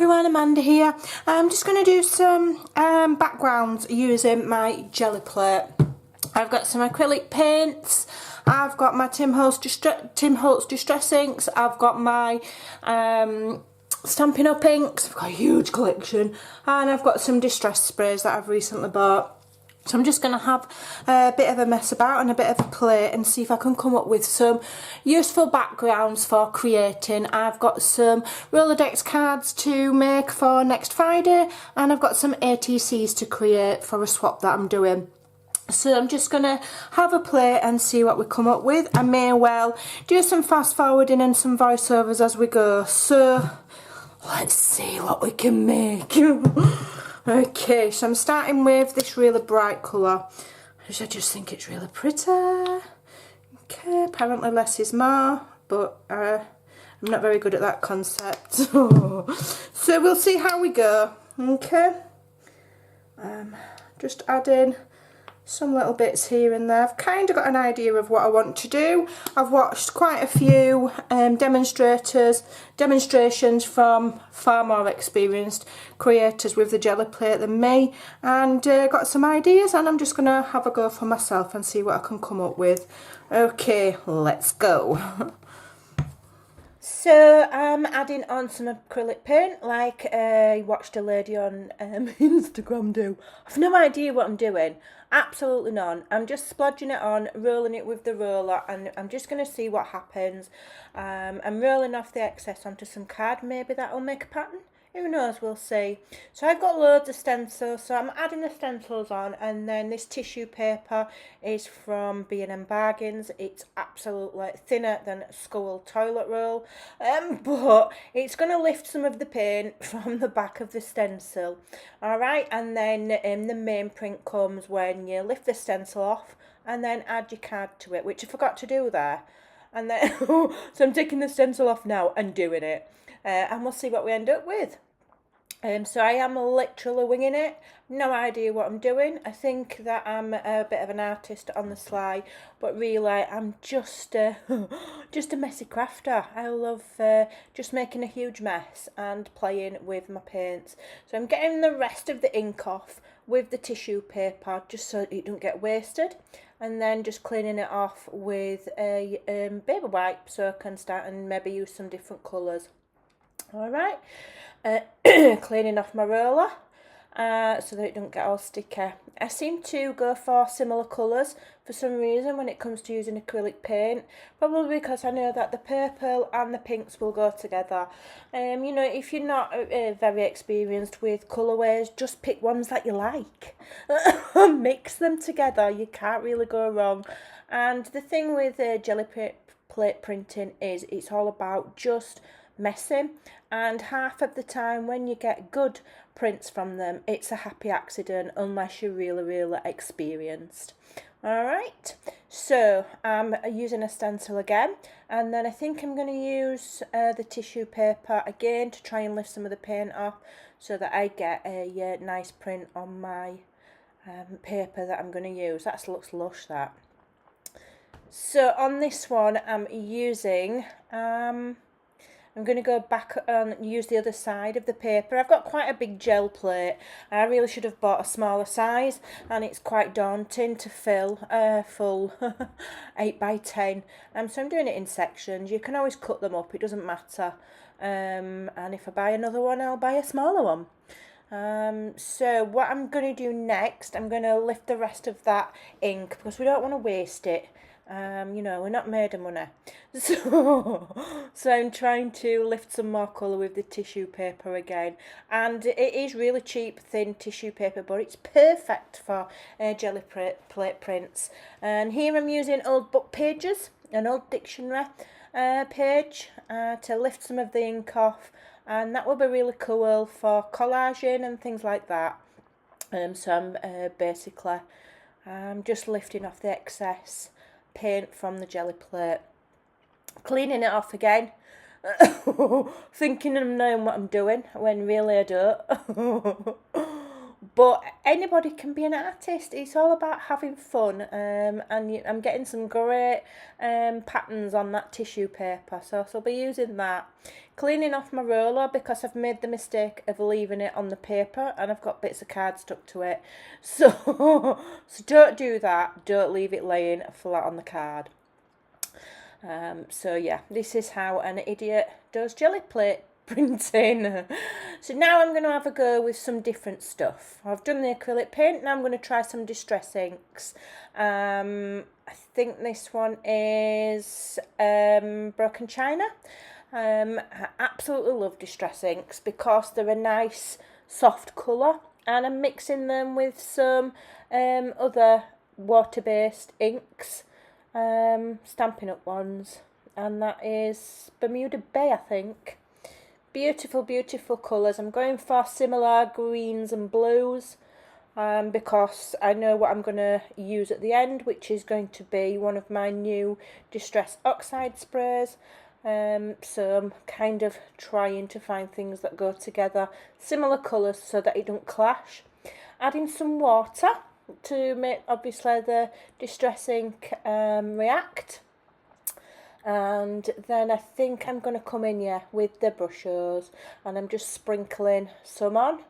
everyone, Amanda here. I'm just going to do some backgrounds using my Gelli plate. I've got some acrylic paints, I've got my Tim Holtz Distress inks, I've got my Stampin' Up inks, I've got a huge collection, and I've got some distress sprays that I've recently bought. So I'm just going to have a bit of a mess about and a bit of a play and see if I can come up with some useful backgrounds for creating. I've got some Rolodex cards to make for next Friday, and I've got some ATCs to create for a swap that I'm doing. So I'm just going to have a play and see what we come up with. I may well do some fast forwarding and some voiceovers as we go. So let's see what we can make. Okay, so I'm starting with this really bright colour. I just think it's really pretty. Okay, apparently less is more, but I'm not very good at that concept. So we'll see how we go. Okay, just adding some little bits here and there. I've kind of got an idea of what I want to do. I've watched quite a few demonstrations from far more experienced creators with the Gelli plate than me, and got some ideas, and I'm just going to have a go for myself and see what I can come up with. Okay, let's go. So I'm adding on some acrylic paint like I watched a lady on Instagram do. I've no idea what I'm doing, absolutely none. I'm just splodging it on, rolling it with the roller, and I'm just going to see what happens. I'm rolling off the excess onto some card, maybe that'll make a pattern. Who knows, we'll see. So I've got loads of stencils, so I'm adding the stencils on, and then this tissue paper is from B&M Bargains. It's absolutely thinner than school toilet roll, but it's going to lift some of the paint from the back of the stencil. Alright, and then the main print comes when you lift the stencil off and then add your card to it, which I forgot to do there. And then, so I'm taking the stencil off now and doing it. And we'll see what we end up with. So I am literally winging it, no idea what I'm doing. I think that I'm a bit of an artist on the sly, but really I'm just a messy crafter. I love just making a huge mess and playing with my paints. So I'm getting the rest of the ink off with the tissue paper just so it don't get wasted, and then just cleaning it off with a baby wipe so I can start and maybe use some different colours. Alright, cleaning off my roller so that it don't get all sticky. I seem to go for similar colours for some reason when it comes to using acrylic paint, probably because I know that the purple and the pinks will go together. You know, if you're not very experienced with colourways, just pick ones that you like. Mix them together, you can't really go wrong. And the thing with Gelli plate printing is it's all about just messy, and half of the time when you get good prints from them, it's a happy accident unless you're really experienced. Alright, so I'm using a stencil again, and then I think I'm going to use the tissue paper again to try and lift some of the paint off so that I get a nice print on my paper that I'm going to use. That looks lush, that. So on this one I'm using I'm going to go back and use the other side of the paper. I've got quite a big gel plate. I really should have bought a smaller size, and it's quite daunting to fill full 8 by 10. So I'm doing it in sections. You can always cut them up, it doesn't matter. And if I buy another one, I'll buy a smaller one. So what I'm going to do next, I'm going to lift the rest of that ink because we don't want to waste it. You know, we're not made of money, so I'm trying to lift some more colour with the tissue paper again, and it is really cheap thin tissue paper, but it's perfect for Gelli plate prints. And here I'm using old book pages, an old dictionary page to lift some of the ink off, and that will be really cool for collaging and things like that. So I'm basically just lifting off the excess paint from the Gelli plate, cleaning it off again, thinking I'm knowing what I'm doing when really I don't. But anybody can be an artist. It's all about having fun. And I'm getting some great patterns on that tissue paper. So I'll be using that. Cleaning off my roller because I've made the mistake of leaving it on the paper and I've got bits of card stuck to it. So, so don't do that. Don't leave it laying flat on the card. So yeah, this is how an idiot does jelly plate printing. So now I'm going to have a go with some different stuff. I've done the acrylic paint, now I'm going to try some distress inks. I think this one is Broken China. I absolutely love distress inks because they're a nice soft colour, and I'm mixing them with some other water-based inks, Stampin' Up ones, and that is Bermuda Bay, I think. Beautiful, beautiful colours. I'm going for similar greens and blues because I know what I'm going to use at the end, which is going to be one of my new Distress Oxide sprays. So I'm kind of trying to find things that go together, similar colours so that it don't clash. Adding some water to make obviously the distress ink react. And then I think I'm going to come in with the brushes, and I'm just sprinkling some on.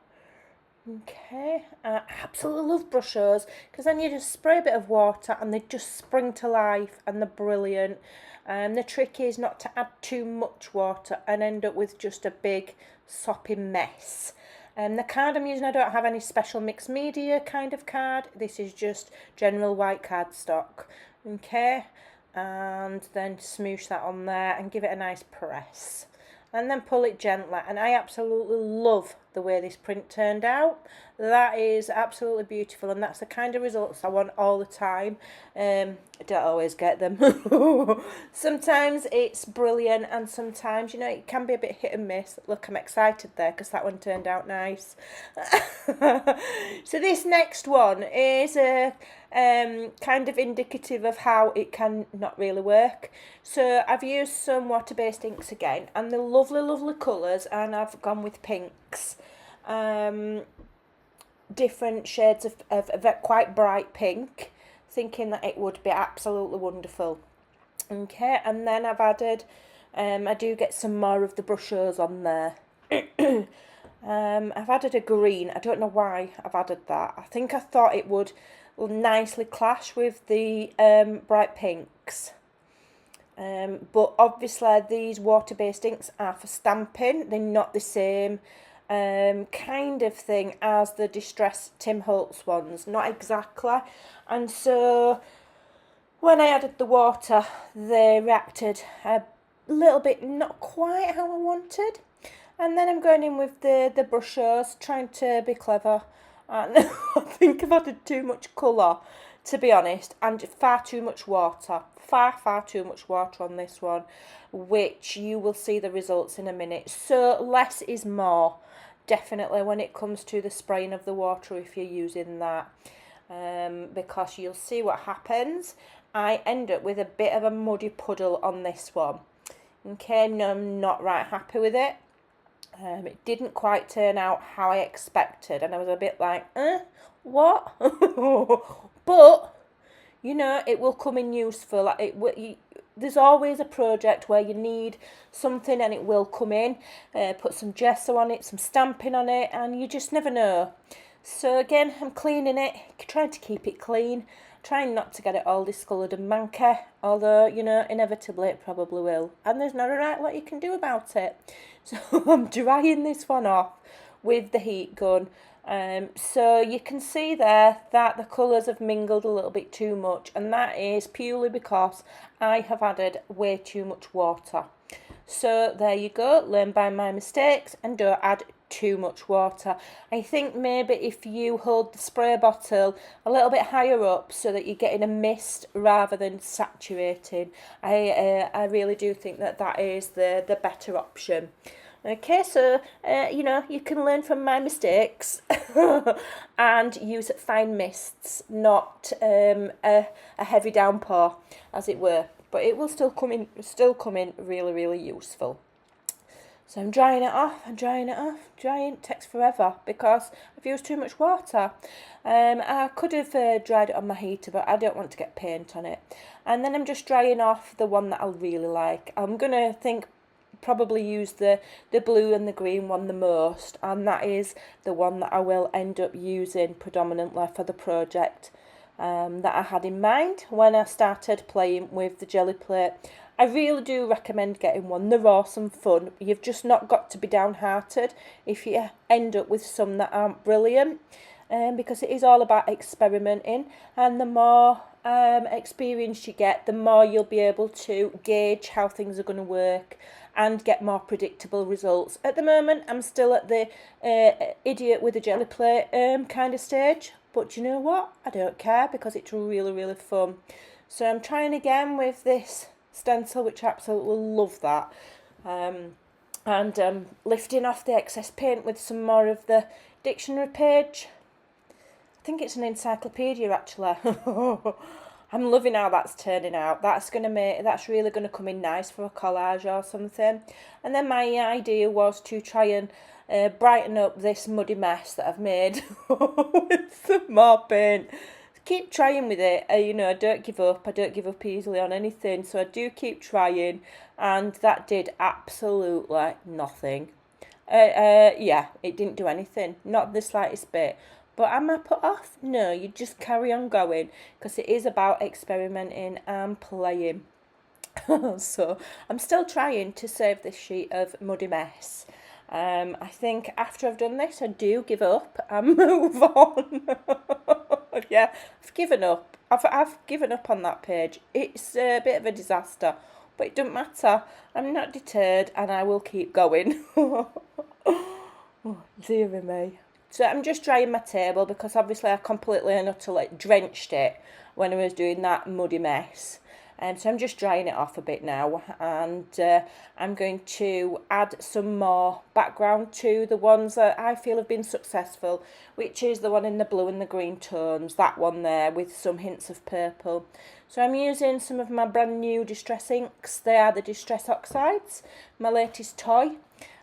Okay, I absolutely love brushes because then you just spray a bit of water and they just spring to life and they're brilliant. The trick is not to add too much water and end up with just a big soppy mess. The card I'm using, I don't have any special mixed media kind of card. This is just general white cardstock. Okay, and then smoosh that on there and give it a nice press. And then pull it gently, and I absolutely love the way this print turned out. That is absolutely beautiful, and that's the kind of results I want all the time. I don't always get them. Sometimes it's brilliant, and sometimes, you know, it can be a bit hit and miss. Look, I'm excited there because that one turned out nice. So this next one is a kind of indicative of how it can not really work. So I've used some water-based inks again, and the lovely, lovely colours, and I've gone with pinks. Different shades of quite bright pink, thinking that it would be absolutely wonderful. Okay, and then I've added, I do get some more of the brushes on there. I've added a green. I don't know why I've added that. I think I thought it would nicely clash with the bright pinks. But obviously these water-based inks are for stamping. They're not the same kind of thing as the Distress Tim Holtz ones. Not exactly. And so when I added the water, they reacted a little bit not quite how I wanted. And then I'm going in with the brushes, trying to be clever. And I think I've added too much colour, to be honest, and far too much water. Far too much water on this one, which you will see the results in a minute. So less is more, definitely, when it comes to the spraying of the water if you're using that. Because you'll see what happens. I end up with a bit of a muddy puddle on this one. Okay, no, I'm not right happy with it. It didn't quite turn out how I expected, and I was a bit like, what? But, you know, it will come in useful. There's always a project where you need something and it will come in. Put some gesso on it, some stamping on it, and you just never know. So again, I'm cleaning it, trying to keep it clean, trying not to get it all discoloured and manky, although, you know, inevitably it probably will. And there's not a right lot you can do about it. So I'm drying this one off with the heat gun. So you can see there that the colours have mingled a little bit too much, and that is purely because I have added way too much water. So there you go, learn by my mistakes and don't add too much water. I think maybe if you hold the spray bottle a little bit higher up so that you're getting a mist rather than saturating, I really do think that is the better option. Okay, so, you know, you can learn from my mistakes and use fine mists, not a heavy downpour, as it were. But it will still come in really, really useful. So I'm drying it off and drying it off. Drying takes forever because I've used too much water. I could have dried it on my heater, but I don't want to get paint on it. And then I'm just drying off the one that I really like. I'm going to probably use the blue and the green one the most, and that is the one that I will end up using predominantly for the project that I had in mind when I started playing with the jelly plate. I really do recommend getting one. They're awesome fun. You've just not got to be downhearted if you end up with some that aren't brilliant, because it is all about experimenting, and the more experience you get, the more you'll be able to gauge how things are going to work and get more predictable results. At the moment, I'm still at the idiot with a jelly plate kind of stage, but you know what? I don't care because it's really, really fun. So I'm trying again with this stencil, which I absolutely love that. And lifting off the excess paint with some more of the dictionary page. I think it's an encyclopedia actually. I'm loving how that's turning out. That's really gonna come in nice for a collage or something. And then my idea was to try and brighten up this muddy mess that I've made with some more paint. Keep trying with it. I don't give up. I don't give up easily on anything, so I do keep trying, and that did absolutely nothing. Yeah, it didn't do anything, not the slightest bit. But am I put off? No, you just carry on going, because it is about experimenting and playing. So I'm still trying to save this sheet of muddy mess. I think after I've done this, I do give up and move on. Yeah, I've given up. I've given up on that page. It's a bit of a disaster, but it doesn't matter. I'm not deterred, and I will keep going. Dear me. So I'm just drying my table because obviously I completely and utterly drenched it when I was doing that muddy mess. So I'm just drying it off a bit now, and I'm going to add some more background to the ones that I feel have been successful, which is the one in the blue and the green tones, that one there with some hints of purple. So I'm using some of my brand new Distress inks. They are the Distress Oxides, my latest toy.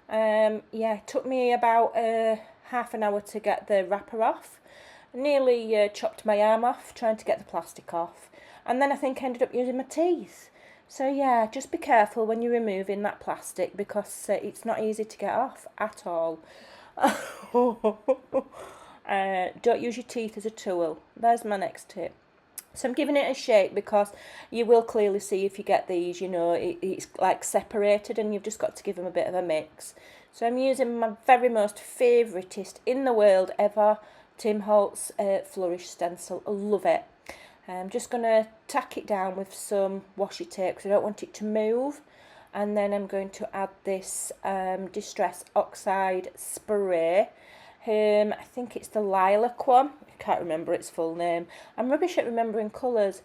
Yeah, it took me about half an hour to get the wrapper off. I nearly chopped my arm off trying to get the plastic off. And then I think I ended up using my teeth. So yeah, just be careful when you're removing that plastic, because it's not easy to get off at all. Don't use your teeth as a tool. There's my next tip. So I'm giving it a shake because you will clearly see if you get these, it's like separated, and you've just got to give them a bit of a mix. So I'm using my very most favouriteest in the world ever, Tim Holtz Flourish stencil. I love it. I'm just going to tack it down with some washi tape because I don't want it to move. And then I'm going to add this Distress Oxide spray. I think it's the lilac one. I can't remember its full name. I'm rubbish at remembering colours.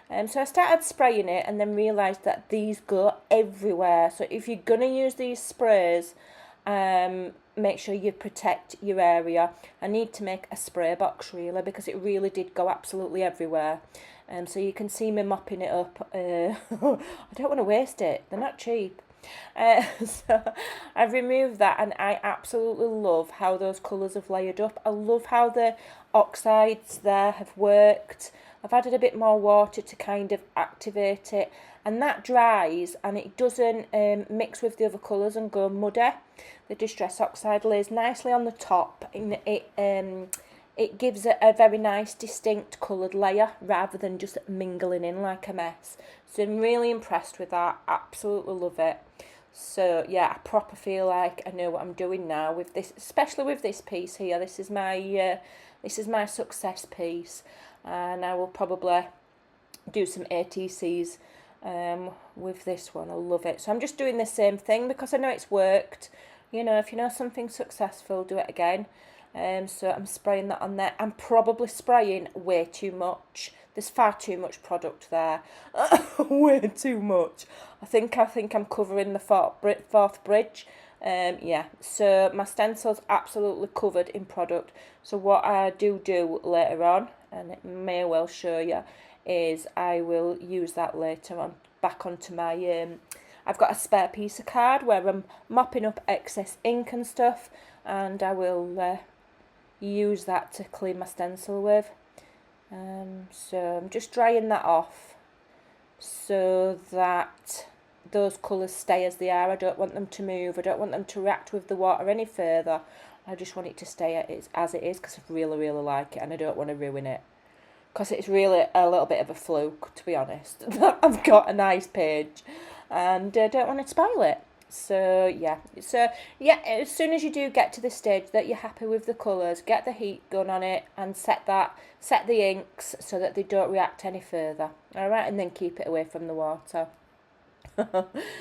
So I started spraying it and then realised that these go everywhere. So if you're going to use these sprays, make sure you protect your area. I need to make a spray box really, because it really did go absolutely everywhere. So you can see me mopping it up. I don't want to waste it. They're not cheap. So I've removed that, and I absolutely love how those colours have layered up. I love how the oxides there have worked. I've added a bit more water to kind of activate it, and that dries and it doesn't mix with the other colours and go muddy. The Distress Oxide lays nicely on the top, and it gives it a very nice distinct coloured layer rather than just mingling in like a mess. So I'm really impressed with that. Absolutely love it. So yeah, I proper feel like I know what I'm doing now with this, especially with this piece here. This is my success piece, and I will probably do some ATCs with this one. I love it. So I'm just doing the same thing because I know it's worked. If you know something's successful, do it again. So I'm spraying that on there. I'm probably spraying way too much. There's far too much product there. Way too much. I think I'm covering the fourth bridge. Yeah, so my stencil's absolutely covered in product. So what I do later on, and it may well show you, is I will use that later on back onto my I've got a spare piece of card where I'm mopping up excess ink and stuff, and I will use that to clean my stencil with. So I'm just drying that off so that those colours stay as they are. I don't want them to move, I don't want them to react with the water any further. I just want it to stay as it is, because I really like it and I don't want to ruin it. Because it's really a little bit of a fluke, to be honest. I've got a nice page and I don't want to spoil it. So yeah, as soon as you do get to the stage that you're happy with the colours, get the heat gun on it and set the inks so that they don't react any further. Alright, and then keep it away from the water.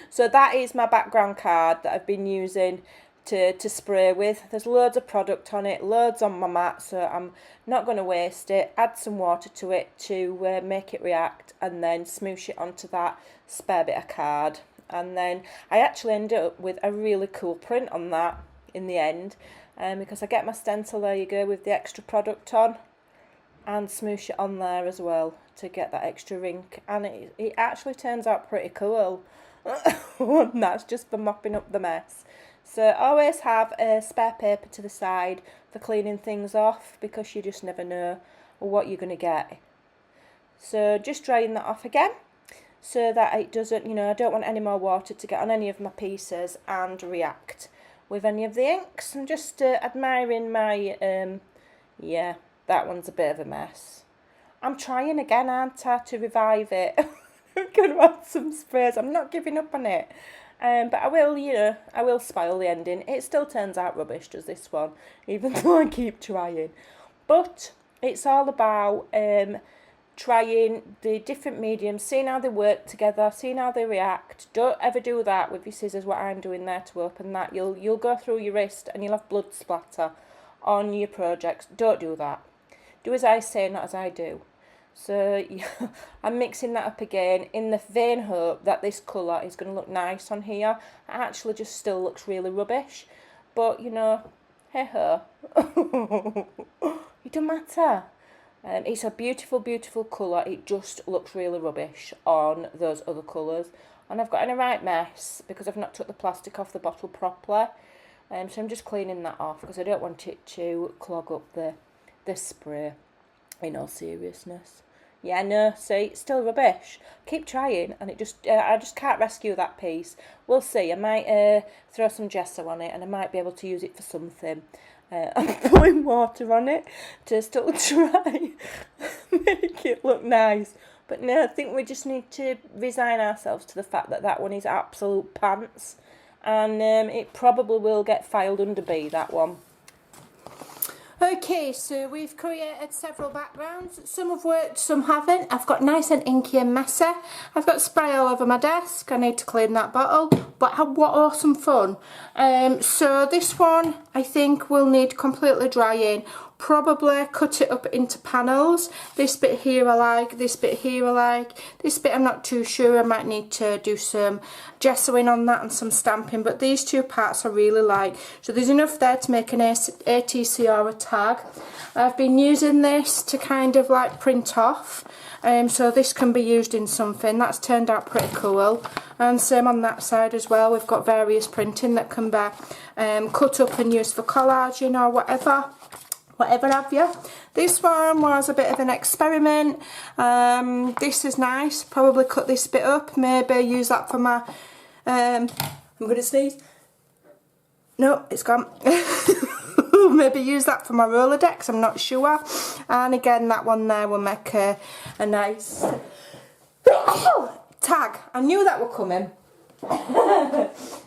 So that is my background card that I've been using to spray with. There's loads of product on it, loads on my mat, so I'm not going to waste it. Add some water to it to make it react, and then smoosh it onto that spare bit of card. And then I actually ended up with a really cool print on that in the end, because I get my stencil, there you go, with the extra product on, and smoosh it on there as well to get that extra ink, and it actually turns out pretty cool. And that's just for mopping up the mess. So always have a spare paper to the side for cleaning things off, because you just never know what you're going to get. So just drying that off again, so that it doesn't, I don't want any more water to get on any of my pieces and react with any of the inks. I'm just admiring my, yeah, that one's a bit of a mess. I'm trying again, aren't I, to revive it. I'm going to add some sprays. I'm not giving up on it. But I will, I will spoil the ending. It still turns out rubbish, does this one, even though I keep trying. But it's all about trying the different mediums, seeing how they work together, seeing how they react. Don't ever do that with your scissors, what I'm doing there to open that. You'll go through your wrist and you'll have blood splatter on your projects. Don't do that. Do as I say, not as I do. So yeah, I'm mixing that up again in the vain hope that this colour is going to look nice on here. It actually just still looks really rubbish. But, hey ho. It don't matter. It's a beautiful, beautiful colour. It just looks really rubbish on those other colours. And I've got in a right mess because I've not took the plastic off the bottle properly. So I'm just cleaning that off because I don't want it to clog up the spray, in all seriousness. Yeah, no, see, it's still rubbish. Keep trying, and I just can't rescue that piece. We'll see. I might throw some gesso on it, and I might be able to use it for something. I'm putting water on it to still try make it look nice. But no, I think we just need to resign ourselves to the fact that that one is absolute pants, and it probably will get filed under B, that one. Okay, so we've created several backgrounds. Some have worked, some haven't. I've got nice and inky and messy. I've got spray all over my desk. I need to clean that bottle. But what awesome fun. So this one, I think, will need completely drying. Probably cut it up into panels. This bit here I like, this bit here I like. This bit I'm not too sure. I might need to do some gessoing on that and some stamping, but these two parts I really like. So there's enough there to make an ATC or a tag. I've been using this to kind of like print off. So this can be used in something. That's turned out pretty cool. And same on that side as well. We've got various printing that can be cut up and used for collaging or whatever have you. This one was a bit of an experiment. This is nice. Probably cut this bit up. Maybe use that for my... I'm going to sneeze. No, it's gone. Maybe use that for my Rolodex, I'm not sure. And again, that one there will make a nice tag. I knew that were coming.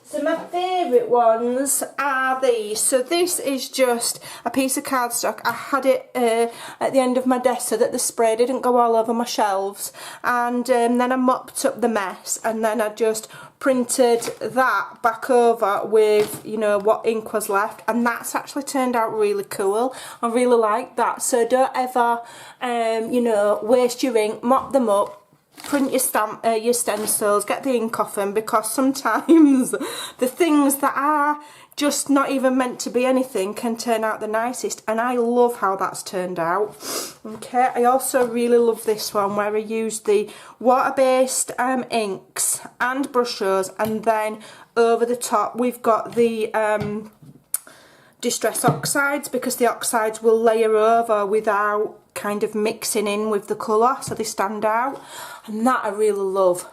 So my favourite ones are these. So this is just a piece of cardstock. I had it at the end of my desk so that the spray didn't go all over my shelves, and then I mopped up the mess, and then I just printed that back over with, what ink was left, and that's actually turned out really cool. I really like that. So don't ever waste your ink, mop them up, print your stencils, get the ink off them, because sometimes the things that are just not even meant to be anything can turn out the nicest, and I love how that's turned out. Okay, I also really love this one where I used the water-based inks and brushes, and then over the top we've got the distress oxides, because the oxides will layer over without kind of mixing in with the colour, so they stand out, and that I really love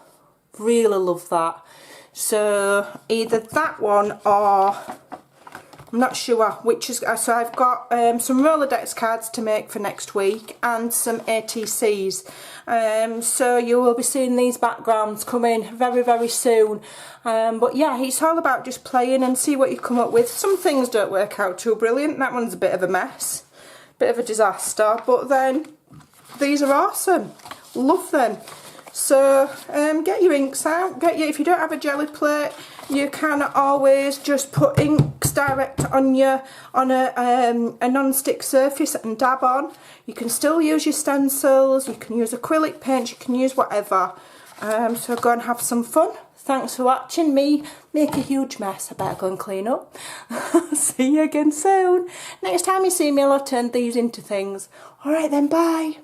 that. So either that one, or I'm not sure which is. So I've got some Rolodex cards to make for next week and some ATCs. So you will be seeing these backgrounds come in very, very soon. But yeah, it's all about just playing and see what you come up with. Some things don't work out too brilliant. That one's a bit of a mess, bit of a disaster. But then these are awesome. Love them. So get your inks out. If you don't have a jelly plate, you can always just put inks direct on a non-stick surface and dab on. You can still use your stencils, you can use acrylic paints, you can use whatever. So go and have some fun. Thanks for watching me make a huge mess. I better go and clean up. See you again soon. Next time you see me, I'll turn these into things. Alright then, bye.